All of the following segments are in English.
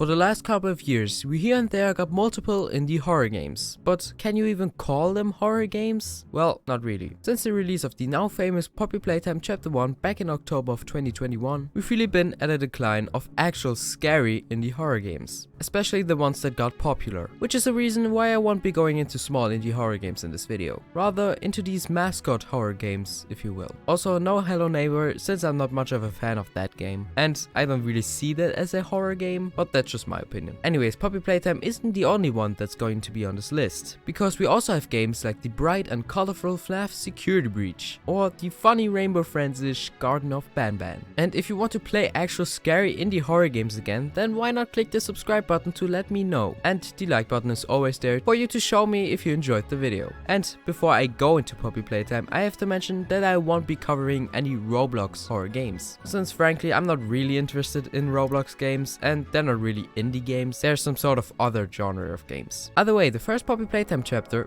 For the last couple of years, we here and there got multiple indie horror games, but can you even call them horror games? Well, not really. Since the release of the now famous Poppyplaytime Chapter 1 back in October of 2021, we've really been at a decline of actual scary indie horror games, especially the ones that got popular, which is the reason why I won't be going into small indie horror games in this video, rather into these mascot horror games, if you will. Also, no Hello Neighbor, since I'm not much of a fan of that game, and I don't really see that as a horror game, but that's just my opinion. Anyways, Poppyplaytime isn't the only one that's going to be on this list, because we also have games like the bright and colorful FNaF Security Breach, or the funny Rainbow Friends-ish Garten of Banban. And if you want to play actual scary indie horror games again, then why not click the subscribe button to let me know, and the like button is always there for you to show me if you enjoyed the video. And before I go into Poppyplaytime, I have to mention that I won't be covering any Roblox horror games, since frankly I'm not really interested in Roblox games, and they're not really indie games, they're some sort of other genre of games. Either way, the first Poppyplaytime Chapter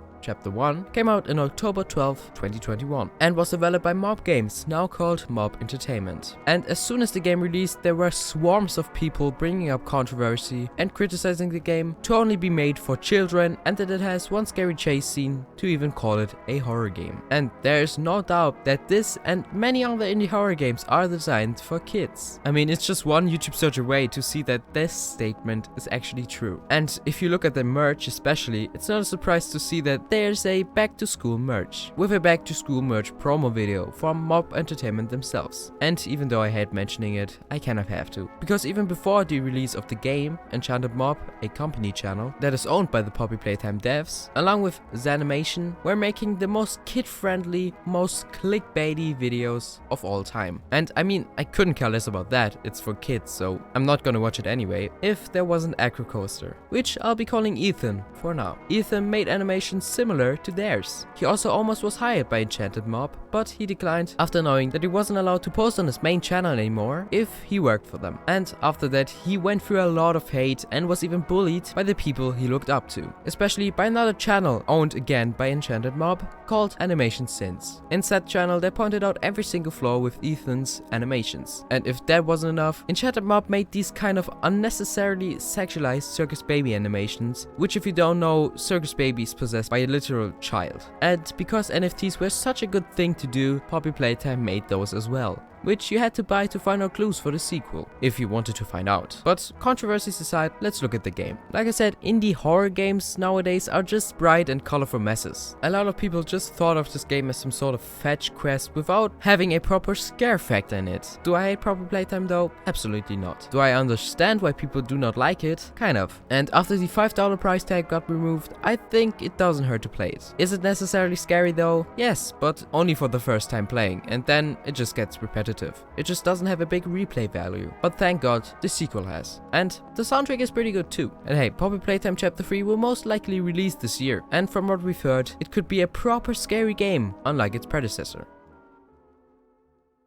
1, came out in October 12, 2021, and was developed by Mob Games, now called Mob Entertainment. And as soon as the game released, there were swarms of people bringing up controversy and criticizing the game to only be made for children, and that it has one scary chase scene to even call it a horror game. And there's no doubt that this and many other indie horror games are designed for kids. I mean, it's just one YouTube search away to see that this statement is actually true. And if you look at the merch especially, it's not a surprise to see that there's a back to school merch, with a back to school merch promo video from Mob Entertainment themselves. And even though I hate mentioning it, I kind of have to, because even before the release of the game, Enchanted Mob, a company channel that is owned by the Poppyplaytime devs, along with Zanimation, were making the most kid-friendly, most clickbaity videos of all time. And I mean, I couldn't care less about that, it's for kids, so I'm not gonna watch it anyway, if there was an acro coaster, which I'll be calling Ethan for now. Ethan made animations similar to theirs. He also almost was hired by Enchanted Mob, but he declined after knowing that he wasn't allowed to post on his main channel anymore if he worked for them. And after that, he went through a lot of hate and was even bullied by the people he looked up to, especially by another channel owned again by Enchanted Mob called Animation Sins. In said channel, they pointed out every single flaw with Ethan's animations. And if that wasn't enough, Enchanted Mob made these kind of unnecessarily sexualized circus baby animations, which if you don't know, circus babies possessed by a literal child. And because NFTs were such a good thing to do, Poppyplaytime made those as well, which you had to buy to find out clues for the sequel, if you wanted to find out. But controversies aside, let's look at the game. Like I said, indie horror games nowadays are just bright and colorful messes. A lot of people just thought of this game as some sort of fetch quest without having a proper scare factor in it. Do I hate Poppyplaytime though? Absolutely not. Do I understand why people do not like it? Kind of. And after the $5 price tag got removed, I think it doesn't hurt to play it. Is it necessarily scary though? Yes, but only for the first time playing, and then it just gets repetitive. It just doesn't have a big replay value, but thank God the sequel has. And the soundtrack is pretty good too. And hey, Poppyplaytime Chapter 3 will most likely release this year, and from what we've heard, it could be a proper scary game, unlike its predecessor.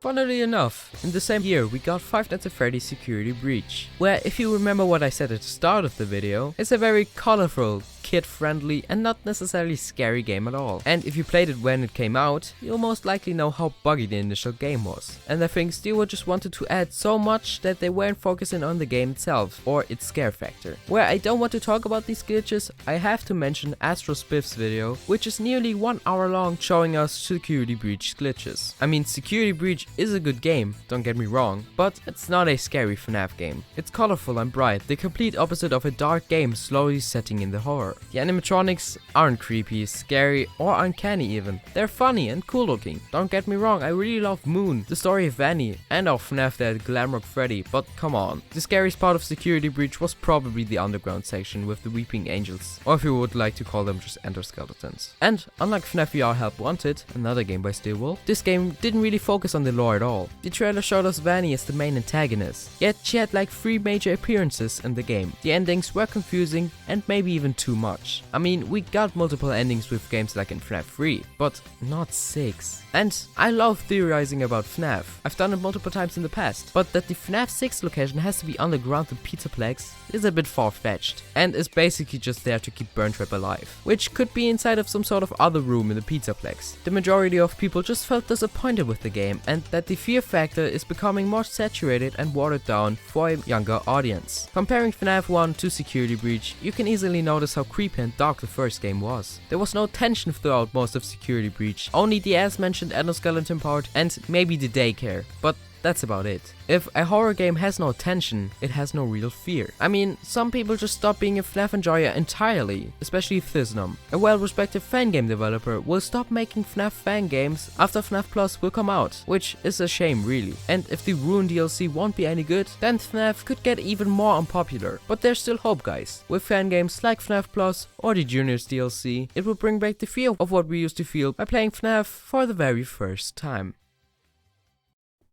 Funnily enough, in the same year we got Five Nights at Freddy's Security Breach, where if you remember what I said at the start of the video, it's a very colorful, kid-friendly and not necessarily scary game at all. And if you played it when it came out, you'll most likely know how buggy the initial game was. And I think Steel just wanted to add so much that they weren't focusing on the game itself or its scare factor. Where I don't want to talk about these glitches, I have to mention Astro Spiff's video, which is nearly 1 hour long, showing us Security Breach glitches. I mean, Security Breach is a good game, don't get me wrong, but it's not a scary FNaF game. It's colorful and bright, the complete opposite of a dark game slowly setting in the horror. The animatronics aren't creepy, scary, or uncanny even. They're funny and cool looking. Don't get me wrong, I really love Moon, the story of Vanny, and our FNaF dad Glamrock Freddy, but come on. The scariest part of Security Breach was probably the underground section with the Weeping Angels, or if you would like to call them just Ender Skeletons. And unlike FNaF VR Help Wanted, another game by Steelwolf, this game didn't really focus on the lore at all. The trailer showed us Vanny as the main antagonist, yet she had like 3 major appearances in the game. The endings were confusing and maybe even too much. much. I mean, we got multiple endings with games like in FNaF 3, but not 6. And I love theorizing about FNaF. I've done it multiple times in the past, but that the FNaF 6 location has to be underground in Venta Black is a bit far-fetched, and is basically just there to keep Burntrap alive, which could be inside of some sort of other room in the Pizzaplex. The majority of people just felt disappointed with the game, and that the fear factor is becoming more saturated and watered down for a younger audience. Comparing FNaF 1 to Security Breach, you can easily notice how creepy and dark the first game was. There was no tension throughout most of Security Breach, only the as mentioned endoskeleton part and maybe the daycare, but that's about it. If a horror game has no tension, it has no real fear. I mean, some people just stop being a FNaF enjoyer entirely, especially Thisnum. A well-respected fan game developer will stop making FNaF fan games after FNaF Plus will come out, which is a shame really. And if the Ruin DLC won't be any good, then FNaF could get even more unpopular. But there's still hope, guys. With fan games like FNaF Plus or the Juniors DLC, it will bring back the fear of what we used to feel by playing FNaF for the very first time.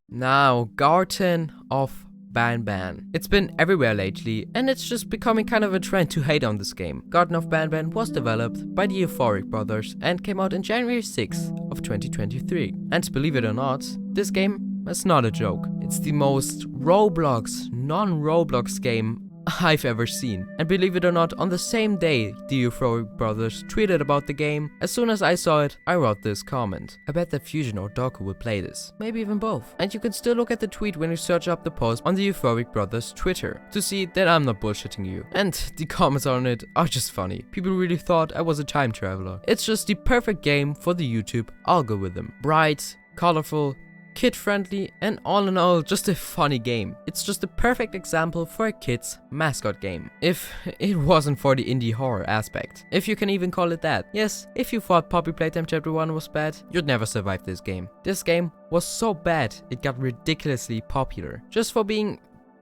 Now, Garten of Banban. It's been everywhere lately, and it's just becoming kind of a trend to hate on this game. Garten of Banban was developed by the Euphoric brothers and came out on January 6th of 2023. And believe it or not, this game is not a joke. It's the most Roblox, non-Roblox game I've ever seen. And believe it or not, on the same day the Euphoric brothers tweeted about the game, as soon as I saw it, I wrote this comment. I bet that Fusion or Dawko will play this. Maybe even both. And you can still look at the tweet when you search up the post on the Euphoric brothers Twitter to see that I'm not bullshitting you. And the comments on it are just funny. People really thought I was a time traveler. It's just the perfect game for the YouTube algorithm. Bright, colorful, kid-friendly, and all in all, just a funny game. It's just the perfect example for a kid's mascot game. If it wasn't for the indie horror aspect. If you can even call it that. Yes, if you thought Poppyplaytime Chapter 1 was bad, you'd never survive this game. This game was so bad, it got ridiculously popular. Just for being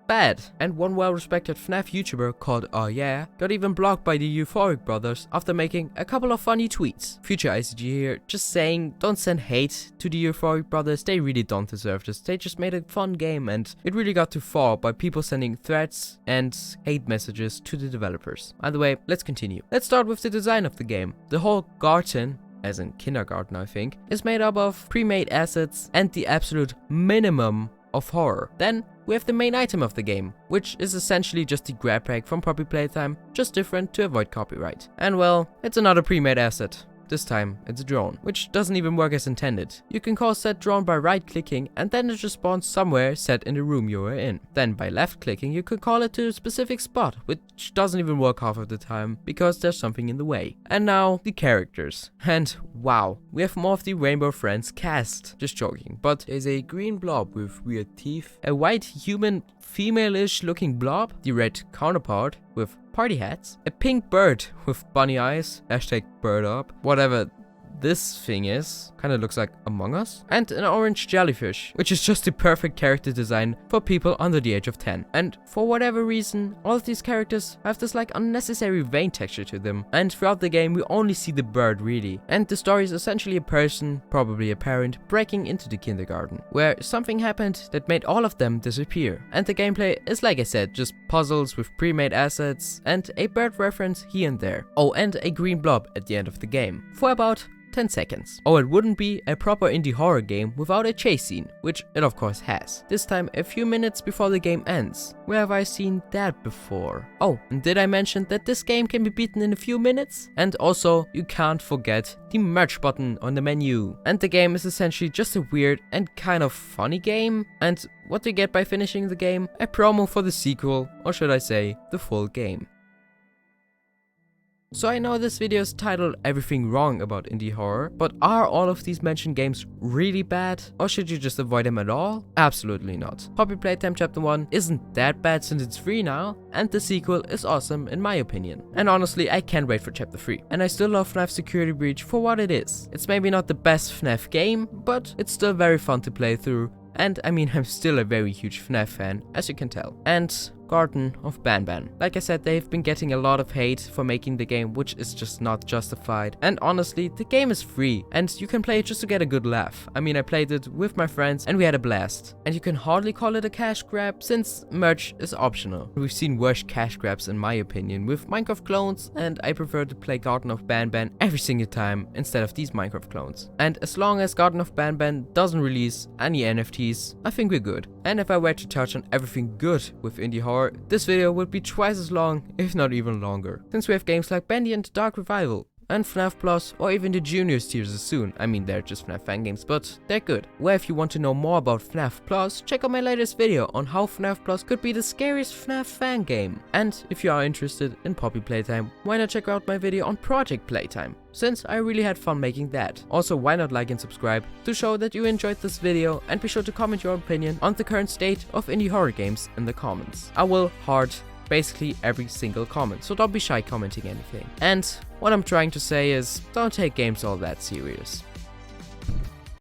bad. And one well-respected FNaF YouTuber called Oh Yeah got even blocked by the Euphoric brothers after making a couple of funny tweets. Future IceeG here, just saying, don't send hate to the Euphoric brothers, they really don't deserve this. They just made a fun game, and it really got too far by people sending threats and hate messages to the developers. Either way, let's continue. Let's start with the design of the game. The whole garden, as in kindergarten I think, is made up of pre-made assets and the absolute minimum of horror. Then we have the main item of the game, which is essentially just the grab bag from Poppyplaytime, just different to avoid copyright. And well, it's another pre-made asset. This time, it's a drone, which doesn't even work as intended. You can call set drone by right-clicking, and then it just spawns somewhere set in the room you are in. Then by left-clicking, you can call it to a specific spot, which doesn't even work half of the time, because there's something in the way. And now, the characters. And wow, we have more of the Rainbow Friends cast. Just joking, but there's a green blob with weird teeth, a white human female-ish looking blob, the red counterpart with party hats, a pink bird with bunny eyes, hashtag bird up, whatever this thing is, kind of looks like Among Us, and an orange jellyfish, which is just the perfect character design for people under the age of 10. And for whatever reason, all of these characters have this like unnecessary vein texture to them, and throughout the game we only see the bird really. And the story is essentially a person, probably a parent, breaking into the kindergarten, where something happened that made all of them disappear. And the gameplay is, like I said, just puzzles with pre-made assets and a bird reference here and there. Oh, and a green blob at the end of the game, for about 10 seconds. Oh, it wouldn't be a proper indie horror game without a chase scene, which it of course has. This time a few minutes before the game ends. Where have I seen that before? Oh, and did I mention that this game can be beaten in a few minutes? And also, you can't forget the merch button on the menu. And the game is essentially just a weird and kind of funny game. And what do you get by finishing the game? A promo for the sequel, or should I say, the full game. So I know this video is titled Everything Wrong About Indie Horror, but are all of these mentioned games really bad? Or should you just avoid them at all? Absolutely not. Poppyplaytime Chapter 1 isn't that bad since it's free now, and the sequel is awesome in my opinion. And honestly, I can't wait for Chapter 3. And I still love FNaF Security Breach for what it is. It's maybe not the best FNaF game, but it's still very fun to play through. And I mean, I'm still a very huge FNaF fan, as you can tell. And Garten of Banban. Like I said, they've been getting a lot of hate for making the game, which is just not justified. And honestly, the game is free and you can play it just to get a good laugh. I mean, I played it with my friends and we had a blast. And you can hardly call it a cash grab since merch is optional. We've seen worse cash grabs in my opinion with Minecraft clones, and I prefer to play Garten of Banban every single time instead of these Minecraft clones. And as long as Garten of Banban doesn't release any NFTs, I think we're good. And if I were to touch on everything good with indie horror, this video would be twice as long, if not even longer. Since we have games like Bendy and the Dark Revival, and FNaF Plus, or even the Juniors tiers soon. I mean, they're just FNaF fan games, but they're good. Where if you want to know more about FNaF Plus, check out my latest video on how FNaF Plus could be the scariest FNaF fan game. And if you are interested in Poppyplaytime, why not check out my video on Project Playtime, since I really had fun making that. Also, why not like and subscribe to show that you enjoyed this video, and be sure to comment your opinion on the current state of indie horror games in the comments. I will heart basically every single comment, so don't be shy commenting anything. And what I'm trying to say is, don't take games all that serious.